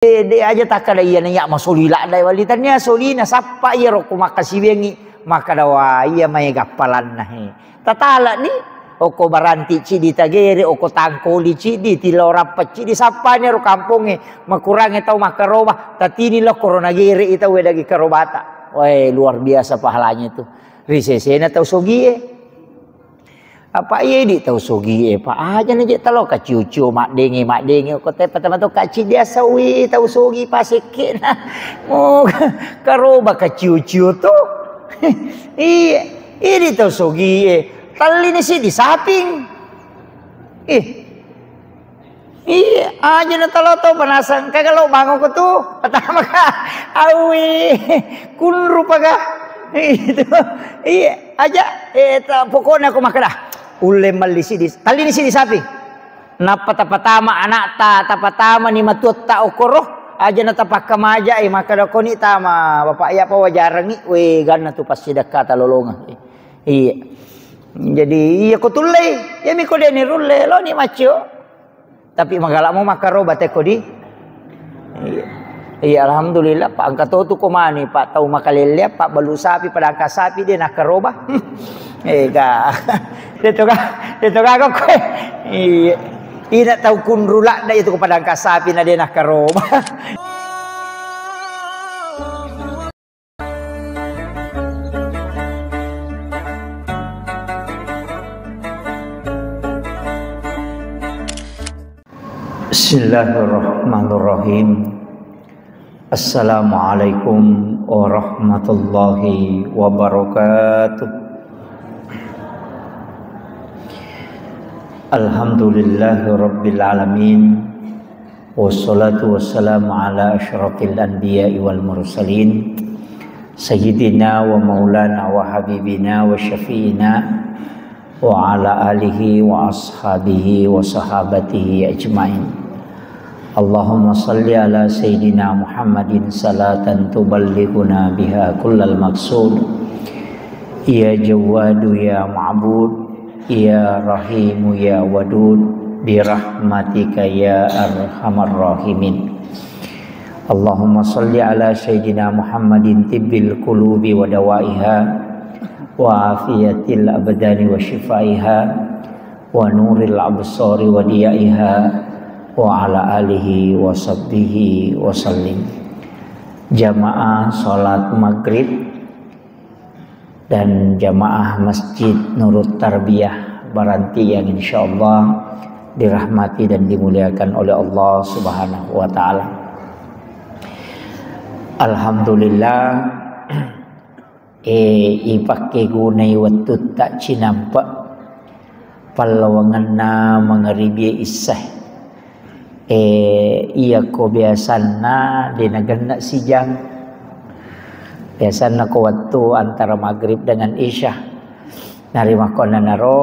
Dia aja tak ada ia nanya masolila dai wali tanya solina sapa ia roku makasi wengi maka dawa ia mai gapalan nahi tatala ni oko baranti cidi tagere oko tangkoli cidi tilora pecidi sapa ni ro kampunge makurange tau makaroba tatini lo corona gere ita we dagi karobata woi luar biasa pahalanya itu risesena tau sogie apa iya di tahu sogi pak aja nih talo ka cucu mak dengi ko te patama to kaci dia sawi tahu sogi pasike nah oh karoba ka cucu to iya ini tahu sogi tali ni si di saping iya aja na talo to panasan kagalo bango ko to patama ka awi kun rupa ka itu iya aja pokoknya aku makadah ule malisi dis tali ni sidi sapi napa tapatama anak tapatama ni matut ta okoro aja na tapaka maja maka dakoni tama bapak ya pa wajarangi we ganna tu pas sedekah talolonga iya jadi iya ko tulay ya mi ko de ni rulle lo ni macho tapi magala mo makaroba te ko di iya alhamdulillah pak angka tu ko mani pak tau makalilya pak balu sapi pada angka sapi dia nak karoba ka dito ka ko iya ina tahu kunrula da itu kepada angka sapi na dia nak karoba Bismillahirrahmanirrahim. Assalamualaikum warahmatullahi wabarakatuh. Alhamdulillahi rabbil alamin. Wassalatu wassalamu ala asyrafil anbiya'i wal mursalin sayyidina wa maulana wa habibina wa syafi'ina wa ala alihi wa ashabihi wa sahabatihi ajmain. Allahumma salli ala sayyidina Muhammadin salatan tuballighuna biha kullal maqsud. Ya Jawadu ya Ma'bud, ya Rahimu ya Wadud, birahmatika ya arhamar rahimin. Allahumma salli ala sayyidina Muhammadin tibbil qulubi wa dawaiha wa afiyatil abdani wa shifaiha wa nuril absari wa diyaiha wa ala alihi wa sahbihi wa sallim. Jamaah salat maghrib dan jamaah masjid Nurut Tarbiyah Baranti yang insyaallah dirahmati dan dimuliakan oleh Allah Subhanahu wa taala. Alhamdulillah ipake gunai waktu tak cinampak palawanganna mangaribi isah iya ko biasana dinagana sijang biasana ko waktu antara maghrib dengan isya narima ko nanaro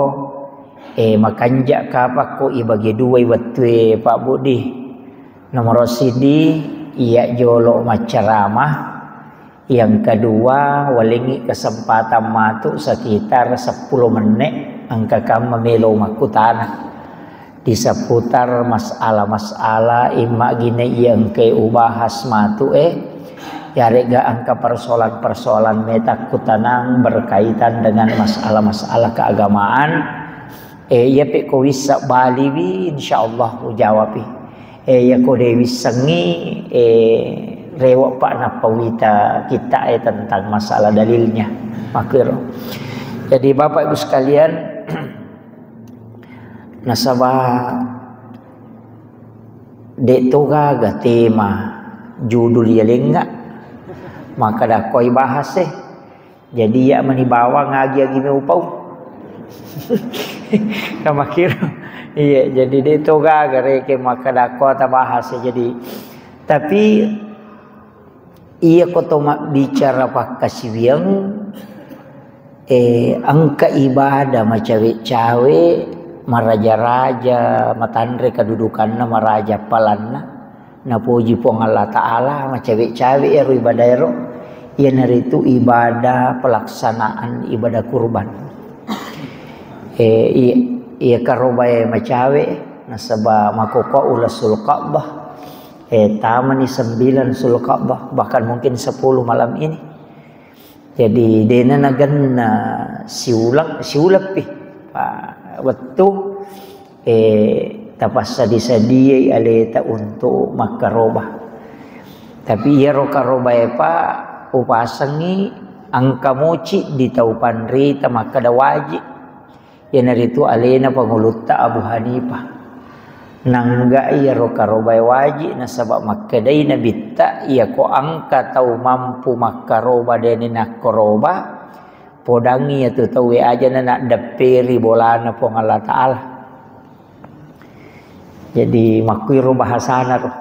makanja ka ko ibagi dua waktu Pak Budi nomor sidi iya jolo macaramah yang kedua walingi kesempatan matu sekitar 10 menit angka kam memelo makutana di seputar masalah-masalah imma gine yang ke ubahas matu yarega angka persoalan-persoalan metakutanang berkaitan dengan masalah-masalah keagamaan ya pe ko bisa bali wi insyaallah ujawapi ya ko dewi sengi rewak pak napawita kita tentang masalah dalilnya makir. Jadi Bapak Ibu sekalian nasabah detoga ga tema judul ya lengga maka dah koi bahas jadi ya manibawa ngagi me upau kamakir iya jadi detoga gareke maka dah ko ta bahas jadi tapi iya kotoma bicara pakasiwiang angka ibadah macawe-cawe maraja-raja matandre kedudukanna maraja palanna na puji pong Allah Ta'ala macawe-cawe ya ibadah ero iya naritu ibadah pelaksanaan ibadah kurban iya karobae macawe nasaba makoko ulasul Ka'bah Tamani 9 Zulqa'dah, bahkan mungkin 10 malam ini. Jadi dena naganna siulap waktu tapasa disadiyai aleta untuk makarobah. Tapi ya rokaroba upasangi angka moci di taupan rita makada wajib. Ya naritu alena pangulutta Abu Hanifah. Nangga iya rokaroba wajib nasabak makadai nabitta iya ko angka tau mampu makaroba deni nakoroba podangi ya tu tahu aja nak daperi bolana pong Allah Ta'ala. Jadi makui bahasana roh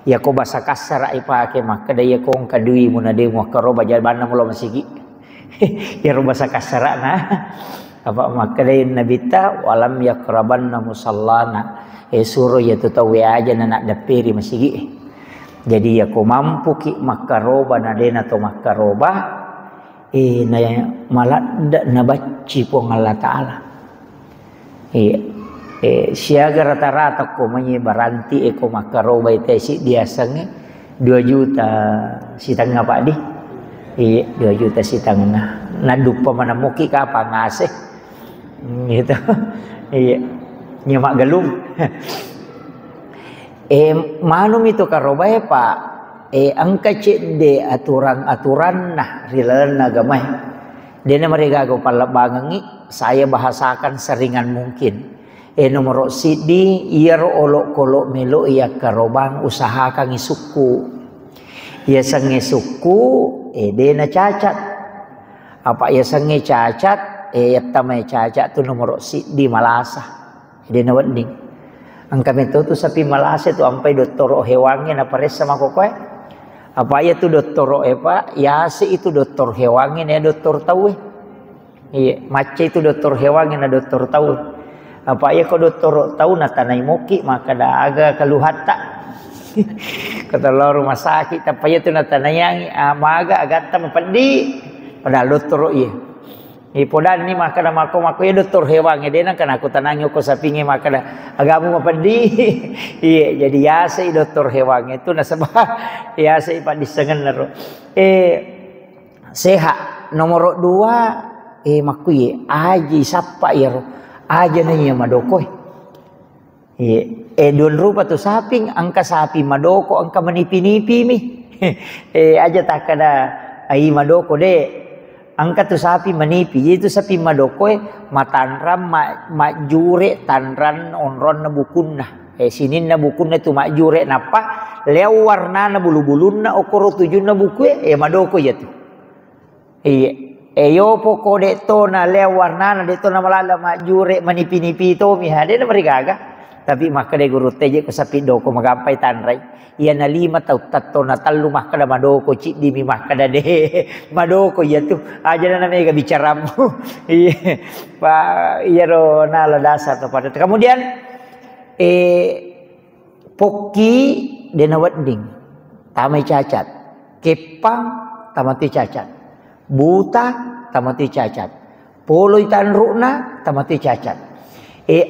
ya ko bahasa kasar ai pake makadai ya ko kadui munade makaroba jabana mulo masigi ya ro bahasa kasarana apa makadai nabitta walam yakrabanna musallana suruh ya tu tahu aja nak daperi masigi. Jadi ya ko mampu ki makaroba nadena to makaroba na malad na bacci pong Allah Ta'ala. Siaga rata-rata ko menyebaranti ko makaroba itu si biasanya 2 juta setengah Pak di. 2 juta setengah. Nadupa mana muki ka pangasih. Gitu. Iya. Nyemak galung. Manum itu karoba Pak. Angka cede aturan nah rilalan nagamai. Dena mereka go palabangangi saya bahasakan seringan mungkin. Nomor sidi iya ro olok kolok melo iya karobang usahakan isuku. Iya sange suku dena cacat. Apa iya sange cacat tamai cacat tu nomor sidi malasa. Dia nawading. Ang kami tu sapi malasa tu ampai doktor hewangi na pares sama kokoy. Apa ya tu doktor ya si itu doktor hewangi na doktor tahu. Iya, mace itu doktor hewangi na doktor tahu. Apa ya ko doktor tahu na tanay moki maka da aga kaluhata. Kata rumah sakit apa ya tu na tanayangi maga agata mapandi. Padahal doktor iya. Podan ni makada mako ya doktor hewan dia kan aku tanangyo ko sapingi makada agamu mapandi. Iya jadi yasa doktor hewan itu nasabah yasa ipa disengen naro. Sehat nomor 2 makui aji sapa ya ro. Aja na iya madoko. Don rupa tu saping angka sapi madoko angka manipi-nipi mi. Aja takada ai madoko de. Angka tu sapi manipi, itu sapi madokoy matanram majure tanran onron na bukunna. Sinin na bukunna tu majure napa leo warna na bulu-bulun na okoro tujun na bukwe madoko ya tu. Yo poko de to na leo warna na de to na malala majure manipi-nipi to mi hade na marigaga. Tapi maka de guru teje ko sapi doko magampai tanray. Iya na 5 tau tatto na talu makada madoko cik di mi makada de madoko ya tu aja na mega bicaramu. Iya Pak iya ro na la dasar to pada. Kemudian poki dena wedding tamai cacat. Kepang tamati cacat. Buta tamati cacat. Poloi tanrukna tamati cacat.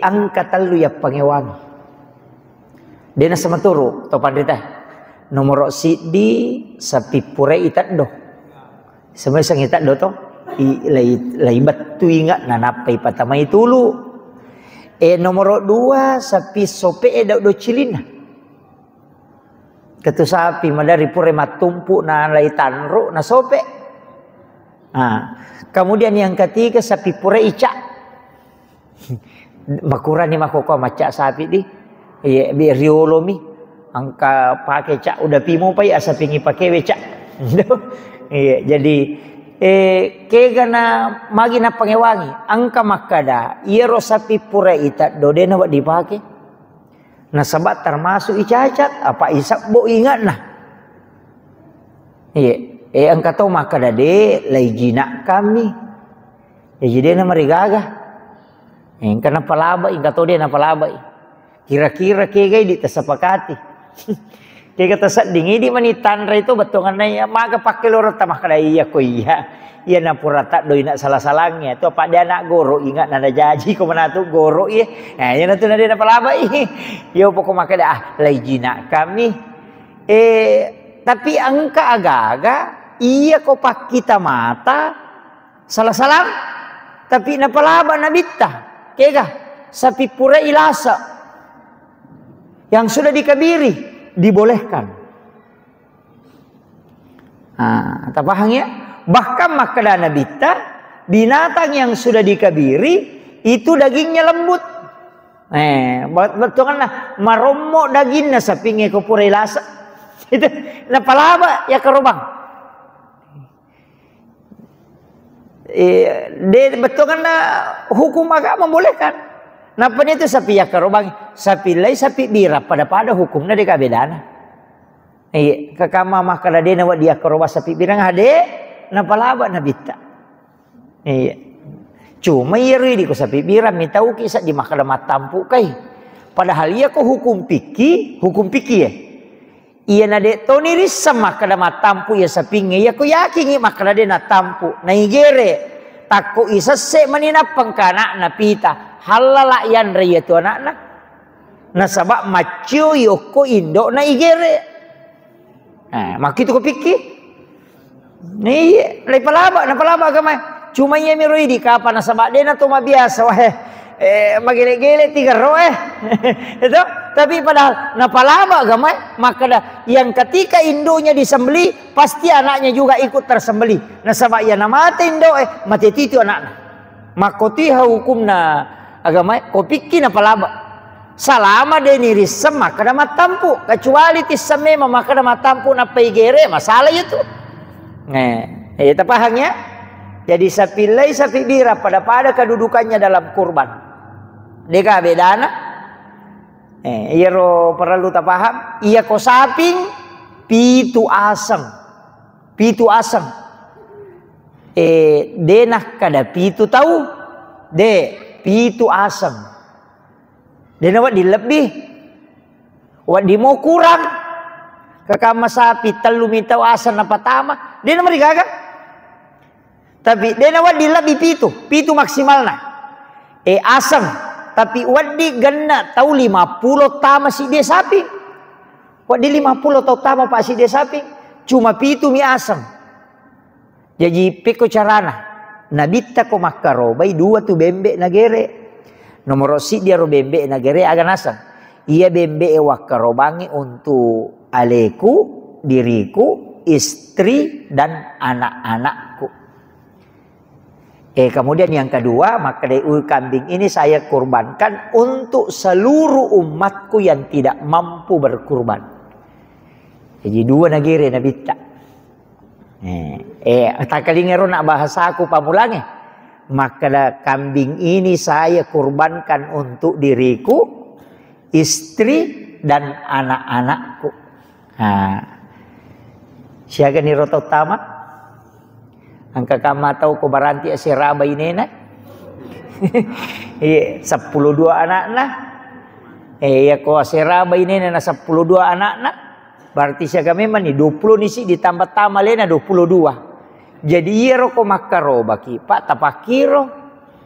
Angka talu ya pangewangi. Dena sama turu to pandita nomor sidi sapi pure itat do semua sang itat do to lai batu ingat nanapai patamai tulu nomor 2 sapi sope do cilina ketu sapi madari pure matumpu na lai tanro na sope. Kemudian yang ketiga sapi pure ica makurani makoko maca sapi di bi riolomi angka pakai cak udah pimo pai asa pingi pakai becak. Jadi kegana magi na pangewangi angka makada iero sapi pura itat dodena wa dipake na sabat termasuk icacat apa isap bo ingat nah. Angka to makada de lai jinak kami. Jadi na marigaga. Karena palaba ingka to de na palaba. Kira-kira kegay di tasapakati. Kaya tasat dingi di manitan ra ito batungan na iya maga pakiloro tamah kada iya ko iya. Iya na purata doi na salah-salangnya. Itu apa dia nak goro ingat nada jaji ko manatu goro iya. Nah iya na tu na dia na palaba iya. Yo poko makada lai jina kami. Tapi angka aga-aga iya ko pak kita mata salah-salam tapi napalaba nabita kega sapi pura ilasa yang sudah dikabiri dibolehkan. Tapahang ya, bahkan makada nabita binatang yang sudah dikabiri itu dagingnya lembut. Betul kan marommo dagingnya sapi ngeko pura ilasa itu napalaba ya kerobang. Betul kan hukum agama membolehkan. Napa itu sapi ya kerobang, sapi lai sapi bira pada hukumnya deka bedana. Kakama makala de na dia kerobang sapi bira ngade napalaba nabita. Cuma iri di ko sapi bira mitau kisah di makala matampu kai. Padahal ia ko hukum piki ya. Iya nade to ni risam makada matampu ya sapinge ya ko yakin makada de na tampu na igere takko isa se manina pangkana na pita halala yan re to anak na sabak macio yo ko indo na igere makitu ko piki ni le palaba gamay cuma iya mi roi di kapan na sabak de na to mabiasa wah magele-gele tiga roe itu tapi padahal napalaba gamay maka yang ketika indonya disembeli pasti anaknya juga ikut tersembeli nasaba ya namate indo mati itu anaknya makoti hukumna agama kopiki napalaba salama de nirisem maka matampu kecuali tisame maka matampu na paigere masalah itu itu pahangnya. Jadi sapi lai sapi bira pada kedudukannya dalam kurban. Deka bedana. Iya ro perlu tak paham. Iya ko saping pitu asang. Pitu asang. Denah kada pitu tahu. Pitu asang. Denah wat dilebih. Wat di mau kurang. Kakama sapi telu mitau asang apa tama. Denah mereka tapi dia nawat di lebih pitu maksimal nah. Asam tapi wadi gana tahu 50 tama si dia sapi. Wadi 50 tahu tama pak si dia sapi. Cuma pitu mi asam. Jadi peko carana. Nabita ko makarobai dua tu bembe nagere. Nomor si dia ro bembe nagere agan asam. Ia bembe wakarobangi untuk aleku, diriku, istri dan anak-anakku. Kemudian yang kedua, maka dari kambing ini saya kurbankan untuk seluruh umatku yang tidak mampu berkurban. Jadi dua negeri nabita. Tak kalingero nak bahasa aku pamulange. Maka kambing ini saya kurbankan untuk diriku, istri dan anak-anakku. Siaga ni roto utama. Angka kama tahu ko baranti si raba ini na. 12 anak na. Ya ko si raba ini na 12 anak na. Berarti siya kami man 20 ni si ditambah tama lena 22. Jadi iro ko makaroba ki pak tapakiro.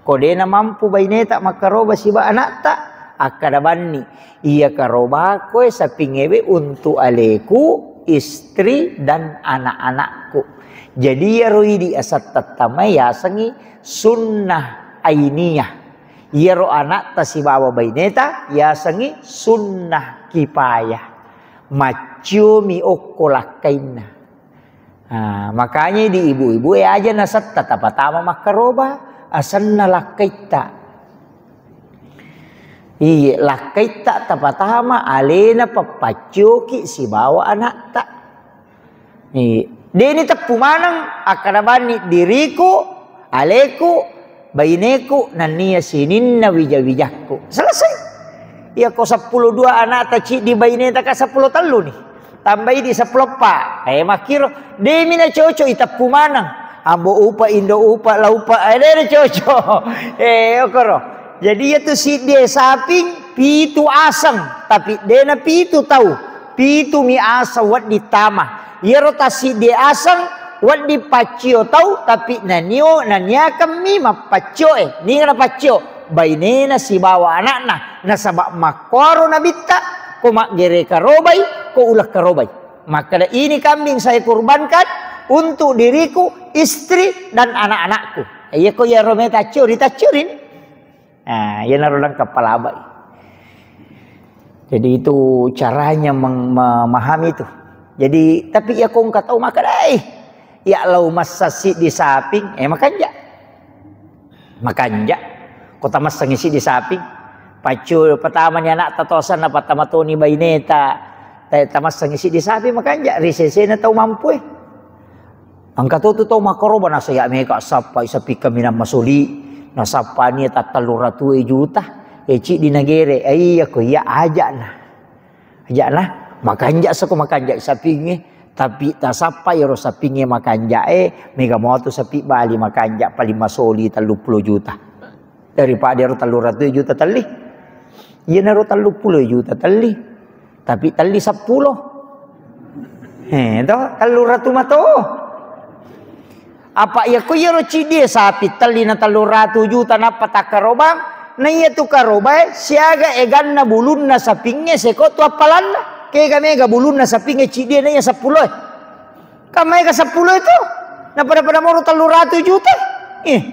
Ko de na mampu baineta makaroba si ba anak ta. Akada banni. Iya karoba ko sa pingewe untuk aleku, istri dan anak-anakku. Jadi ya roidi asat tatamay yasangi sunnah ainiyah. Ya ro anak tasibawa baineta yasangi sunnah kipayah. Macumi okolakaina. Makanya di ibu-ibu aja nasat tatapatama makaroba asan na lakaita. Iya lakaita tapatama alena papacoki si bawa anak tak. Dini tepu manang akadabani diriku, aleku, baineku, nania sininna wija-wijaku. Selesai. Ya ko 12 anak taci di baineta ka 10 telu nih. Tambahi di 10 pa. Makiro demi na coco itapu manang. Ambo upa indo upa laupa ada coco. Okoro. Jadi itu si dia saping pitu asam, tapi dena pitu tahu. Pitu mi asa wat ditama. Ya rotasi di asang wat di pacio tahu tapi nanio nania kami mapacio ni ngana pacio bainena si bawa anakna nasabak makoro nabita ko mak gere karobai ko ulah karobai Maka ini kambing saya kurbankan untuk diriku, istri dan anak-anakku. Iya kok ya rome tacurin. Nah, ya naruh kepala abai. Jadi itu caranya memahami itu. Jadi tapi ya kau nggak tahu maka dai. Ya lau masasi di saping, makanja. Kota mas ngisi di saping. Pacul pertamanya anak tatosan apa tamatoni baineta. Tamas ngisi di saping makanja. Risesena tahu mampu Angkat tu tahu makoroba na saya meka sapa isapi kami na masuli. Nasapa ni tataluratu juta. Cik di nagere. Ay ako ya aja na. Makanja sa ko makanja sapingi. Tapi ta sapa yaro sapingi makanja mega mo tu sapi bali makanja paling masoli 30 juta. Daripada yaro 300 juta tali. Iya naro 30 juta tali. Tapi tali 10. Ito 300 mato. Apa ya ko yaro cidi sapi tali na 300 juta na patakarobang na iya tu karobay siaga egan na bulun na sapingi seko tu apalan na. Kaya kami ga bulun na sapingi cidi na iya 10. Kamay ka 10 itu. Na pada moro 300 juta.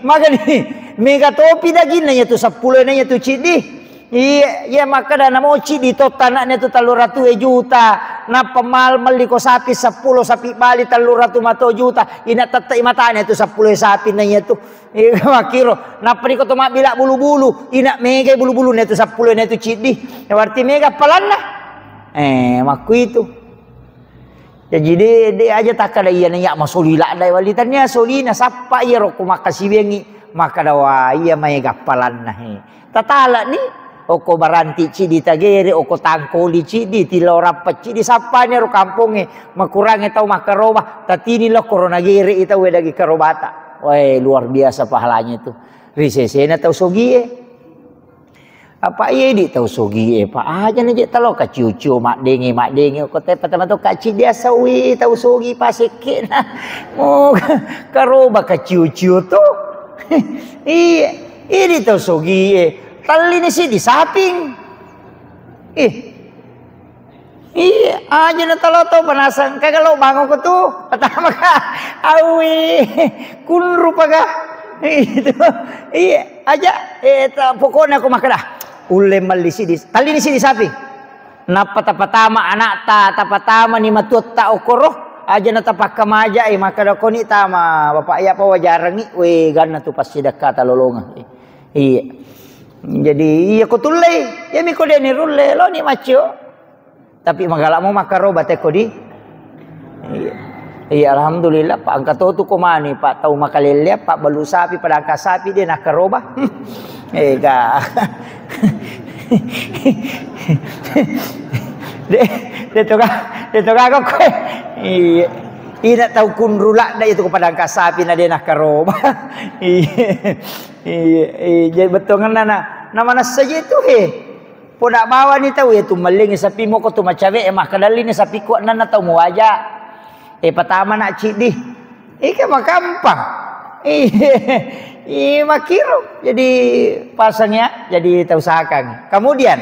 Maka ni mega topi dagin na iya tu 10 na iya tu cidi. Iya maka da na mo cidi to tanak na tu 300 juta. Na pemal ko sapi 10 sapi bali 300 juta. Ina tatai matanya tu 10 sapi na iya tu. Makiro na pari ko to mabila bulu-bulu. Ina mega bulu-bulu na tu 10 na tu cidi. Berarti mega palan na. Maku itu. Jadi dia aja tak ada iya nanya masolila dai walitannya solina sapa iya ro makasih bengi maka dawa iya mega palan na tatala ni oko baranti cidi tagere oko tangkoli cidi tilora pecidi sapanya ro kamponge makurange tau makaroba tatini lo corona gere ita we dagi karobata. Wah luar biasa pahalanya itu. Risesena tau sogie. Apa iya di tau sogie pa aja nih talo ka cucu mak dengi ko te pertama tu kaci dia sawi tau sogi paseke na. Oh karoba ka cucu tu. Iya ini tau sogie. Tali ni si di saping. Iya, aja na talo to panasan kagalo bango ko tu. Pertama ka awi kunru paga. Itu. Iya, aja pokoknya aku makadah. Ule malisi di tali ni si di saping. Napata-patama anak tapatama ni matut ta okoro. Aja na tapak kamaja maka ko ni tama bapak ya pa wajarangi we ganna tu pasti dekat lolonga. Iya. Jadi iya ko tulay. Ya mi ko de ni rulle lo ni macho. Tapi magala mo makaroba te ko di. Iya alhamdulillah Pak angkat tu ko mani Pak tahu makalele Pak balu sapi pada angka sapi dia nak karoba. Ka. Dia toka ko. Iya. Ina tahu kun rulak dah itu kepada angka sapi na dia nak karoba. Iya betul kan nama saja itu podak bawa ni tahu ya tu maling sapi mo ko tu macawe mah kadali ni sapi kuat nana tahu mu aja. Pertama nak cidi. Ika makampang. Makiro. Jadi pasangnya jadi tahu usahakan. Kemudian